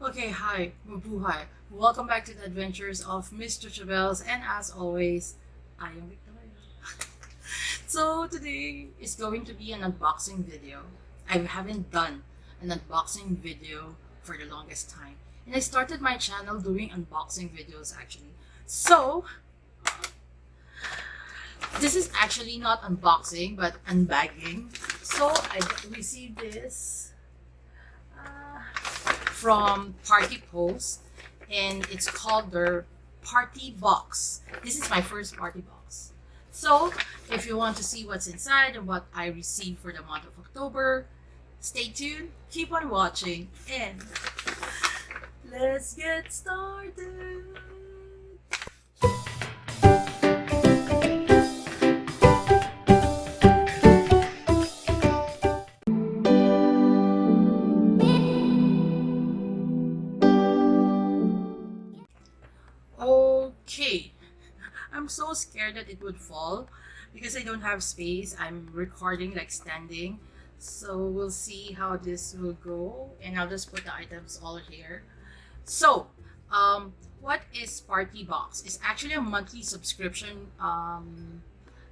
Okay, hi, mabuhay. Welcome back to the adventures of Mr. Chabels, and as always, I am Victoria. So today is going to be an unboxing video. I haven't done an unboxing video for the longest time, and I started my channel doing unboxing videos actually. So this is actually not unboxing but unbagging. So I received this from Partipost, and it's called their Party Box. This is my first Party Box. So if you want to see what's inside and what I received for the month of October, stay tuned, keep on watching, and let's get started. Okay, I'm so scared that it would fall because I don't have space. I'm recording like standing. So we'll see how this will go, and I'll just put the items all here. So, what is Party Box? It's actually a monthly subscription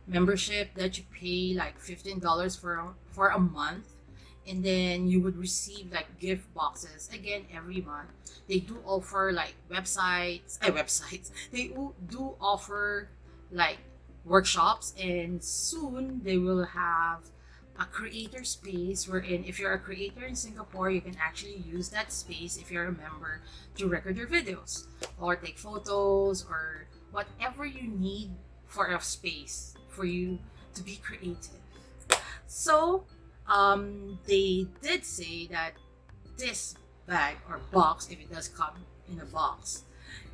membership that you pay like $15 for a month, and then you would receive like gift boxes again every month. They do offer like websites. They do offer like workshops, and soon they will have a creator space wherein if you're a creator in Singapore, you can actually use that space if you're a member to record your videos or take photos or whatever you need for a space for you to be creative. So they did say that this bag or box, if it does come in a box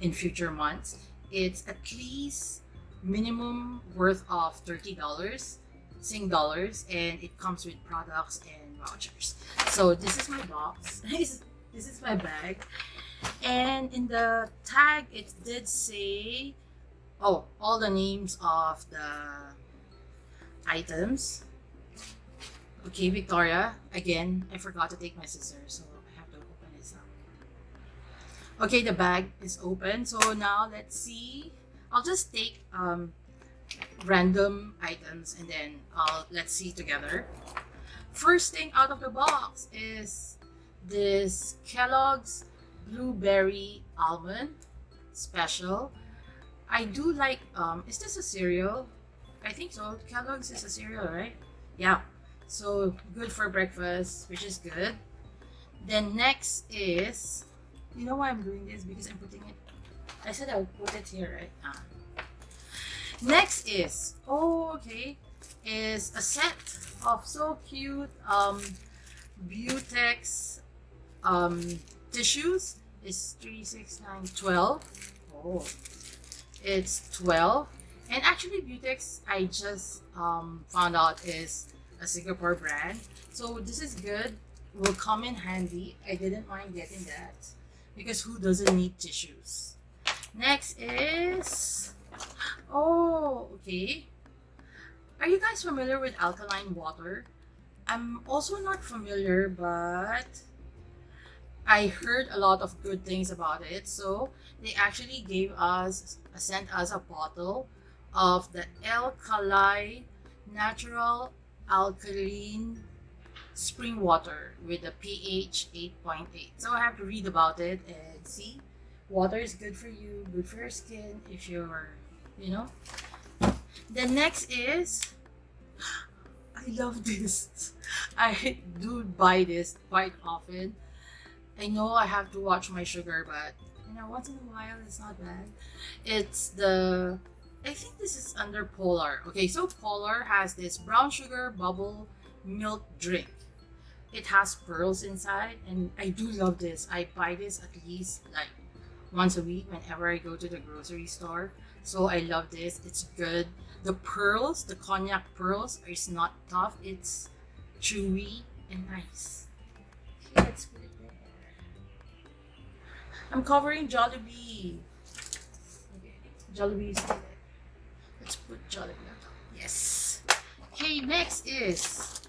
in future months, it's at least minimum worth of $30 Sing dollars, and it comes with products and vouchers. So this is my box. This is my bag, and in the tag it did say all the names of the items. Okay, Victoria, again I forgot to take my scissors, so I have to open this up. Okay, the bag is open, so now let's see. I'll just take random items, and then let's see together. First thing out of the box is this Kellogg's Blueberry Almond Special. I do like, is this a cereal? I think so. Kellogg's is a cereal, right? Yeah. So good for breakfast, which is good. Then next is, you know why I'm doing this? Because I'm putting it, I said I'll put it here, right? Next is is a set of so cute Butex tissues. It's 3, 6, 9, 12. Oh, it's 12. And actually Butex, I just found out, is a Singapore brand, so this is good, will come in handy. I didn't mind getting that because who doesn't need tissues? Next is, okay. Are you guys familiar with alkaline water? I'm also not familiar, but I heard a lot of good things about it. So they actually sent us a bottle of the Alkali Natural Alkaline Spring Water with a pH 8.8. So I have to read about it and see. Water is good for you, good for your skin if you're, you know. The next is, I love this. I do buy this quite often. I know I have to watch my sugar, but once in a while it's not bad. It's I think this is under Polar. Okay, so Polar has this brown sugar bubble milk drink. It has pearls inside, and I do love this. I buy this at least like once a week whenever I go to the grocery store. So I love this. It's good. The pearls, the cognac pearls, is not tough. It's chewy and nice. Okay, let's put it there. I'm covering Jollibee. Okay, Jollibee is there. Let's put Jollibee on top. Yes. Okay, next is,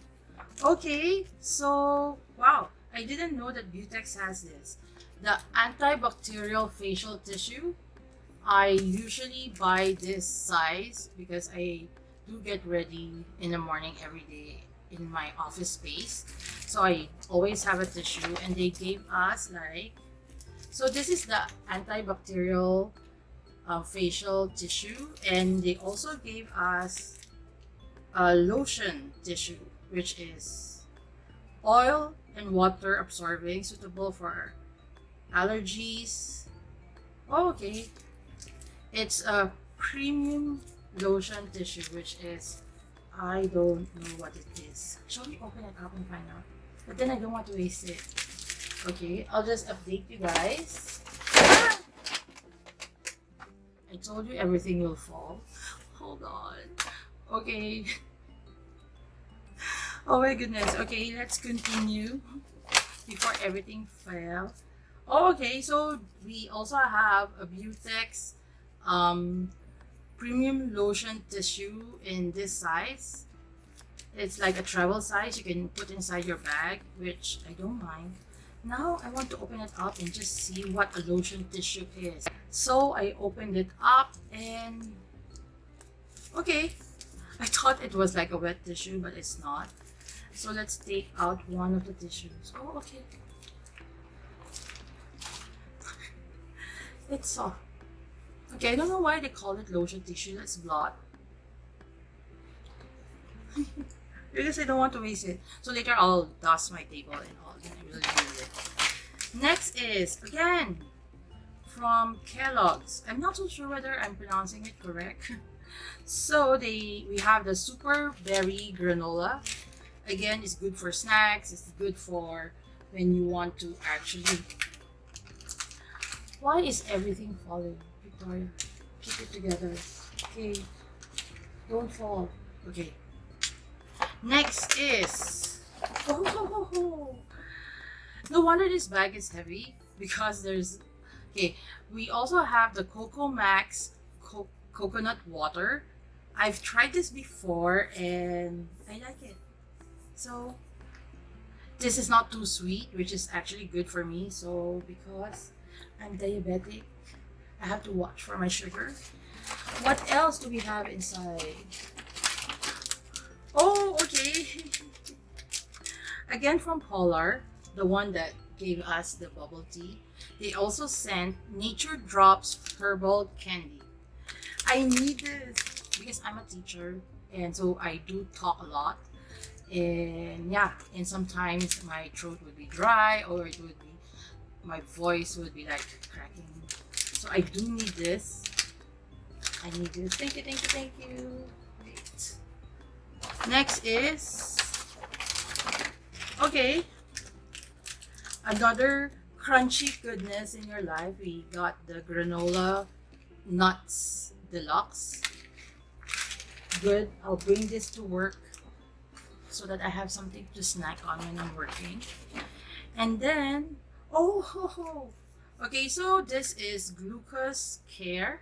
okay, so wow, I didn't know that Butex has this. The antibacterial facial tissue. I usually buy this size because I do get ready in the morning every day in my office space. So I always have a tissue, and they gave us like, so this is the antibacterial facial tissue, and they also gave us a lotion tissue, which is oil and water absorbing, suitable for allergies. Oh, okay. It's a premium lotion tissue, which is, I don't know what it is. Shall we open it up and find out? But then I don't want to waste it. Okay, I'll just update you guys. I told you everything will fall. Hold on. Okay. Oh my goodness. Okay, let's continue before everything fell. Oh, okay, so we also have a Butex premium lotion tissue in this size. It's like a travel size you can put inside your bag, which I don't mind. Now I want to open it up and just see what a lotion tissue is. So I opened it up and okay, I thought it was like a wet tissue, but it's not. So let's take out one of the tissues. Oh, okay. It's soft. Okay, I don't know why they call it lotion tissue. Let's blot. Because I don't want to waste it. So later I'll dust my table and all. Then I will use it. Next is, again, from Kellogg's. I'm not so sure whether I'm pronouncing it correct. So we have the Super Berry Granola. Again, it's good for snacks. It's good for when you want to actually... Why is everything falling, Victoria? Keep it together. Okay. Don't fall. Okay. Next is... Oh, no wonder this bag is heavy because there's... Okay. We also have the Coco Max coconut water. I've tried this before and I like it. So this is not too sweet, which is actually good for me. So because I'm diabetic, I have to watch for my sugar. What else do we have inside? Oh, okay. Again from Polar, the one that gave us the bubble tea. They also sent Nature Drops Herbal Candy. I need this because I'm a teacher and so I do talk a lot. And yeah, and sometimes my throat would be dry or it would be, my voice would be like cracking. So I do need this. I need this. Thank you, thank you, thank you. Wait. Next is, okay, another crunchy goodness in your life. We got the granola nuts deluxe. Good. I'll bring this to work so that I have something to snack on when I'm working. And then, okay, so this is Glucose Care.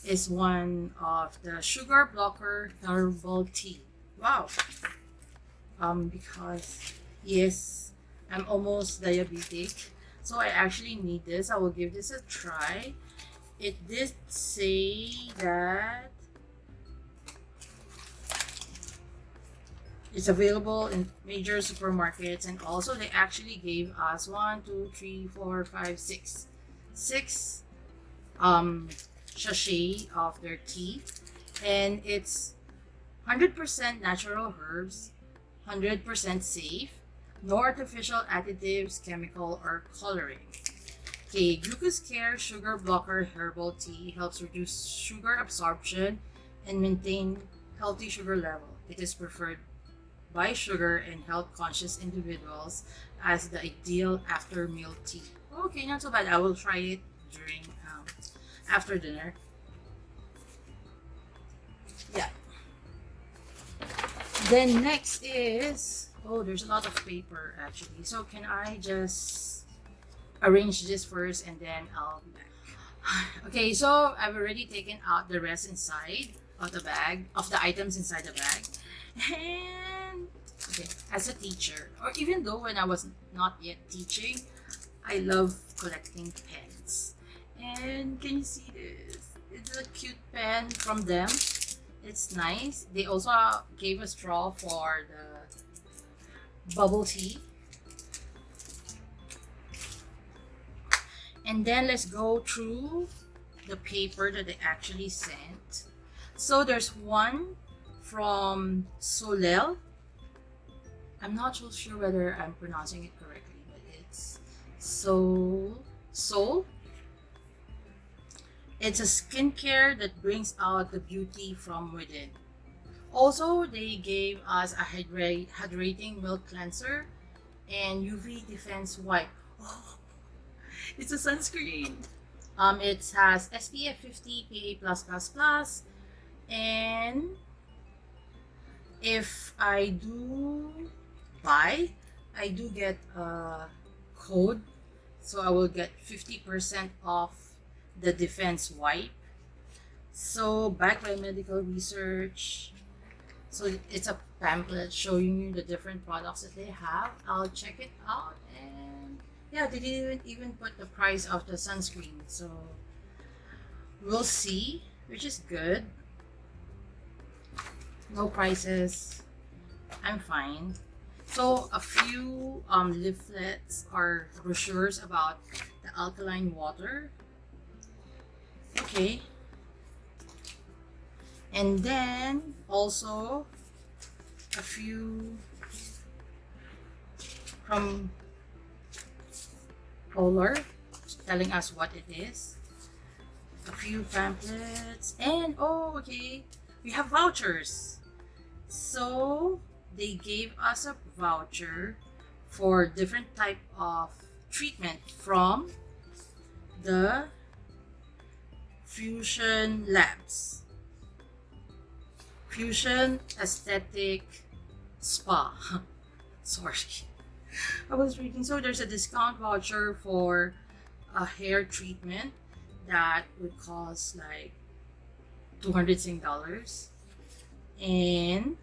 Is one of the sugar blocker herbal tea. Wow. Because yes, I'm almost diabetic, so I actually need this. I will give this a try. It did say that it's available in major supermarkets, and also they actually gave us 1, 2, 3, 4, 5, 6 sachet of their tea, and it's 100% natural herbs, 100% safe, no artificial additives, chemical, or coloring. Okay, Glucose Care Sugar Blocker Herbal Tea helps reduce sugar absorption and maintain healthy sugar level. It is preferred by sugar and health-conscious individuals as the ideal after-meal tea. Okay, not so bad. I will try it during after dinner. Yeah. Then next is, there's a lot of paper actually. So can I just arrange this first and then I'll be back. Okay, so I've already taken out the rest inside of the bag, of the items inside the bag. And Okay, as a teacher, or even though when I was not yet teaching, I love collecting pens. And can you see this? It's a cute pen from them. It's nice. They also gave a straw for the bubble tea. And then let's go through the paper that they actually sent. So there's one from Solel. I'm not so sure whether I'm pronouncing it correctly, but it's Sol. It's a skincare that brings out the beauty from within. Also, they gave us a hydrating milk cleanser and UV defense wipe. Oh, it's a sunscreen. It has SPF 50 PA+++, and if I do buy, I do get a code, so I will get 50% off the defense wipe. So backed by medical research. So it's a pamphlet showing you the different products that they have. I'll check it out, and yeah, they didn't even put the price of the sunscreen, so we'll see, which is good. No prices. I'm fine. So a few leaflets or brochures about the alkaline water. Okay. And then also a few from Polar telling us what it is. A few pamphlets, and oh, okay, we have vouchers. So they gave us a voucher for different type of treatment from the Fusion Labs. Fusion Aesthetic Spa. Sorry. I was reading. So there's a discount voucher for a hair treatment that would cost like $200. And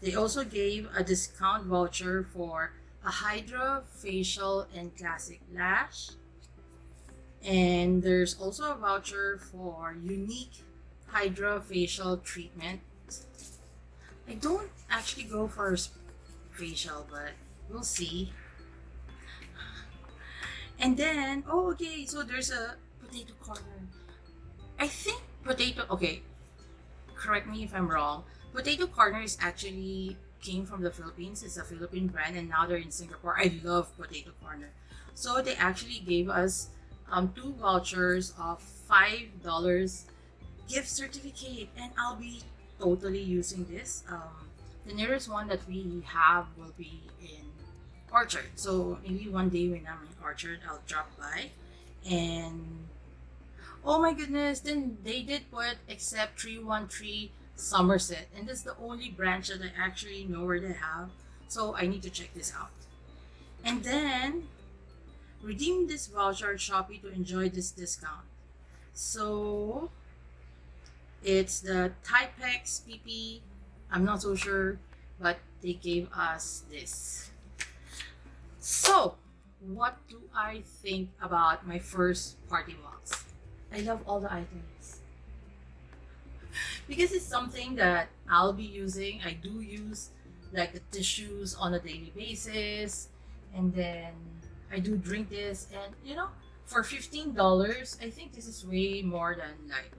they also gave a discount voucher for a Hydra facial and classic lash. And there's also a voucher for unique Hydra facial treatment. I don't actually go for facial, but we'll see. And then, oh, okay, so there's a potato corner. I think okay, correct me if I'm wrong. Potato Corner is actually came from the Philippines. It's a Philippine brand, and now they're in Singapore. I love Potato Corner. So they actually gave us two vouchers of $5 gift certificate, and I'll be totally using this. The nearest one that we have will be in Orchard. So maybe one day when I'm in Orchard, I'll drop by. And oh my goodness, then they did put except 313 Somerset, and that's the only branch that I actually know where they have. So I need to check this out. And then redeem this voucher at Shopee to enjoy this discount. So it's the Typex PP. I'm not so sure, but they gave us this. So what do I think about my first party box? I love all the items because it's something that I'll be using. I do use like the tissues on a daily basis, and then I do drink this, and for $15, I think this is way more than like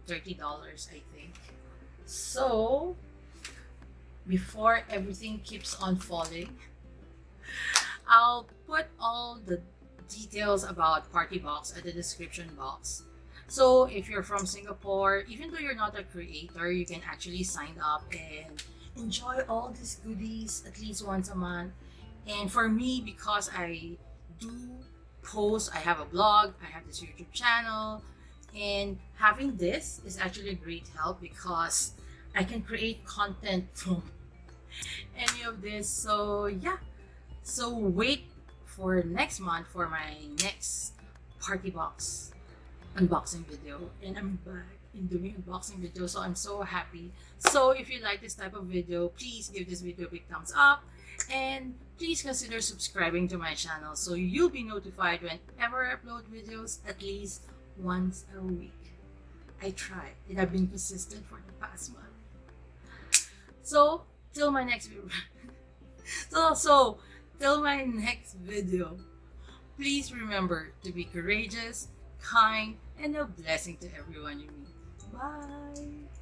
$30, I think. So before everything keeps on falling, I'll put all the details about Partibox at the description box. So if you're from Singapore, even though you're not a creator, you can actually sign up and enjoy all these goodies at least once a month. And for me, because I do post, I have a blog, I have this YouTube channel, and having this is actually a great help because I can create content from any of this. So yeah, so wait for next month for my next Partibox unboxing video, and I'm back. in doing unboxing videos, so I'm so happy. So if you like this type of video, please give this video a big thumbs up, and please consider subscribing to my channel so you'll be notified whenever I upload videos at least once a week. I try, and I've been consistent for the past month. So till my next video, till my next video, please remember to be courageous, kind, and a blessing to everyone you meet. Bye.